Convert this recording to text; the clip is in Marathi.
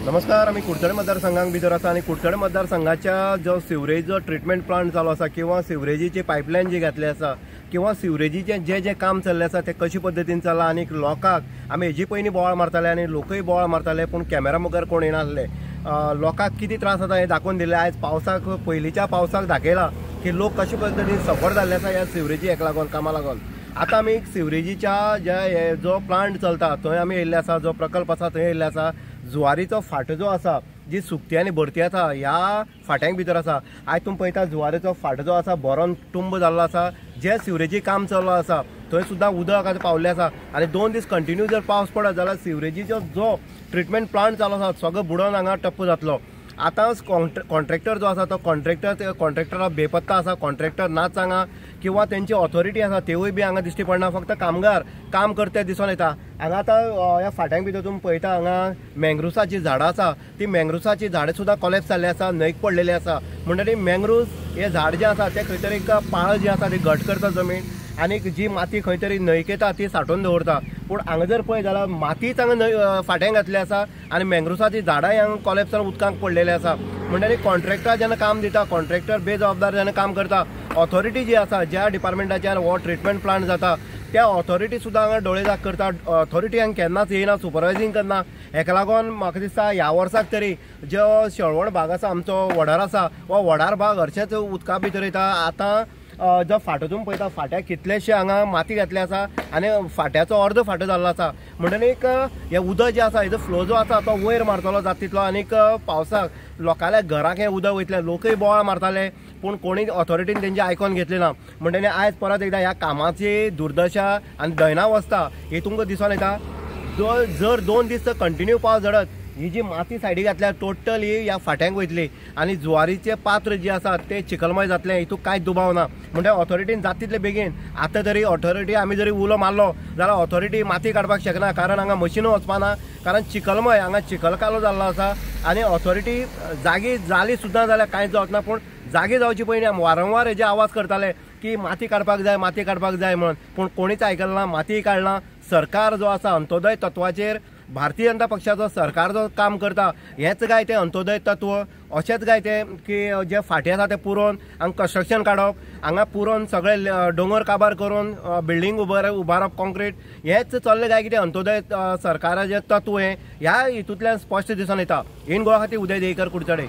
नमस्कार. आम्ही कुडचडे मतदारसंघाक भितर आसा आणि कुडचडे मतदारसंघाच्या जो सिवरेजचो ट्रिटमेंट प्लांट चालू आसा किंवा सिवरेजीची पायपलायन जी घातली आसा किंवा सिवरेजीचे जे काम चल्लें आसा ते कशे पद्दतीन चल्ला आणि लोकांक आमी हेजी पयलीं बोवाळ मारताले आणि लोकय बोवाळ मारताले पूण कॅमेरा मुखार कोण येनासले. लोकांक किती त्रास जाता हें दाखोवन दिलें. आयज पावसाक पयलींच्या पावसाक दाखयला की लोक कशे पद्दतीन सफर जाल्ले आसा ह्या सिवरेजी हेका लागून कामा लागून. आता आमी सिवरेजीच्या जो प्लांट चलता थंय आमी येयल्ले आसा, जो प्रकल्प आसा थंय येयल्ले आसा. जुवारीचो फाटो जो आसा, जी सुकती आनी भरती आसा ह्या फाट्यांक भितर आसा. आयज तुमी पळयता जुवारीचो फाटो जो आसा बरो टुंब जाल्लो आसा. जे सिवरेजी काम चल्लो आसा थंय सुद्दां उदक आतां पावल्लें आसा आणि 2 दीस कंटिन्यू जर पावस पडत जाल्यार सिवरेजीचो जो ट्रिटमेंट प्लांट चालू आसा सगळो बुडोवन हांगा टप्प जातलो. आतां कॉन्ट्रॅक्टर जो आसा तो कॉन्ट्रॅक्टर बेपत्ता आसा. कॉन्ट्रॅक्टर नाच हांगा किंवा तेंची ऑथॉरिटी आसा तेवूय बी हांगा दिश्टी पडना. फक्त कामगार काम करते दिसून येता. हांगा आतां ह्या फाट्यांक भितर तुमी पळयता हांगा मँग्रुसाची झाडां आसा. ती मँग्रुसाची झाडां सुद्दां कॉलेप्स जाल्ली आसा, न्हंयक पडलेली आसा. म्हणटकीर मँग्रुस हे झाड जें आसा तें खंय तरी एक पाळ जी आसा ती घट करता जमीन आनी जी माती खंय तरी न्हंयक येता ती सांठोवन दवरता. पूण हांगा जर पळय जाल्यार मातीच हांगा फाट्यां घातली आसा आणि मँग्रुसाची झाडांय हांगा कॉलेप्स जावन उदकांत पडलेली आसा. म्हणटकीर कॉन्ट्रॅक्टर जेन्ना काम दिता, कॉन्ट्रॅक्टर बेजबाबदार जेन्ना काम करता, ऑथॉरिटी जी आसा ज्या डिपार्टमेंटाच्यान हो ट्रिटमेंट प्लांट जाता त्या ऑथॉरिटी सुद्दां हांगा डोळेजाक करता. ऑथॉरिटी हांगा केन्नाच येयना, सुपरवायझींग करना. हेका लागून म्हाका दिसता ह्या वर्साक तरी जो शेळवण भाग आसा आमचो वडार आसा हो वडार भाग हरशेच उदका भितर येता. आतां जो फाटो तुमी पळयता फाट्याक कितलेशे हांगा माती घातली आसा आनी फाट्याचो अर्दो फाटो जाल्लो आसा. म्हणटकीर हें उदक जें आसा हेजो फ्लो जो आसा तो वयर मारतलो जाता तितलो. आनीक पावसाक लोकांल्या घराक हें उदक वयतलें. लोकय बोवाळ मारताले पूण कोणी ऑथॉरिटीन तेंचे आयकोन घेतलें ना. म्हणटकीर आयज परत एकदां ह्या कामाची दुर्दशा आनी दयनावस्था ही तुमकां दिसून येता. जर 2 दीस कंटिन्यू पावस झडत ही जी माती सायडी घातल्यार टोटली ह्या फाट्यांक वयतली आनी जुवारीचे पात्र जे आसा ते चिखलमय जातले. हितून कांयच दुबाव ना. म्हणजे ऑथॉरिटीन जाता तितले बेगीन आतां तरी ऑथॉरिटी आमी जरी उलो मारलो जाल्यार ऑथॉरिटी माती काडपाक शकना, कारण हांगा मशिनू वचपाना, कारण चिखलमय हांगा चिखल कालो जाल्लो आसा. आनी ऑथॉरिटी जागी जाली सुद्दां जाल्यार कांयच जावच ना. पूण जागी जावचे पयलीं वारंवार हेजे आवाज करताले की माती काडपाक जाय, माती काडपाक जाय म्हणून. पूण कोणीच आयकलना, माती काडना. सरकार जो आसा अंत्योदय तत्वाचेर भारतीय जनता पक्षाचो सरकार जो काम करता हेच काय ते अंत्योदय तत्व. अशेंच काय ते की जे फाटी आसा ते पुरोवन हांगा कन्स्ट्रक्शन काडप, हांगा पुरोवन सगळे दोंगर काबार करून बिल्डींग उबारप कॉन्क्रीट हेच चल्लें काय कितें अंत्योदय सरकाराचें तत्व हें ह्या हितूंतल्यान स्पश्ट दिसून येता. इन गोवा खातीर उदय देयकर, कुडचडे.